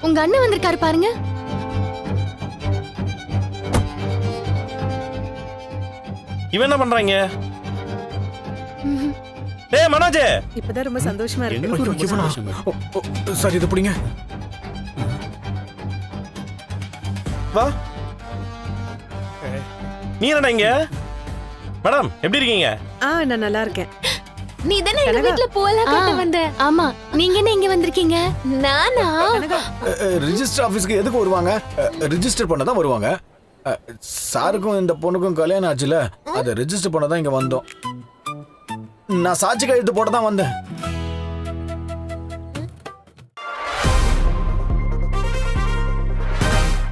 உங்க அண்ணன் வந்திருக்காரு பாருங்க. இவன் என்ன பண்றாங்க? ஏய் மனோஜ், இப்பதான் ரொம்ப சந்தோஷமா இருக்கு. சார் இது பிடிங்க. வா. நீ என்னடா இங்க? மேடம் எப்படி இருக்கீங்க? நான் நல்லா இருக்கேன். நீ தானே எங்க வீட்ல பூவெல்லாம் கட்ட வந்த? ஆமா. நீங்க என்ன இங்க வந்திருக்கீங்க? நானா? ரிஜிஸ்டர் ஆபீஸ்க்கு எதுக்கு வருவாங்க? ரிஜிஸ்டர் பண்ண தான் வருவாங்க. சாருக்கும் இந்த பொண்ணுக்கும் கல்யாணம் ஆச்சுல, அதை ரிஜிஸ்டர் பண்ண தான் இங்க வந்தோம். நான் சாட்சி கையெழுத்து போட தான் வந்தேன்.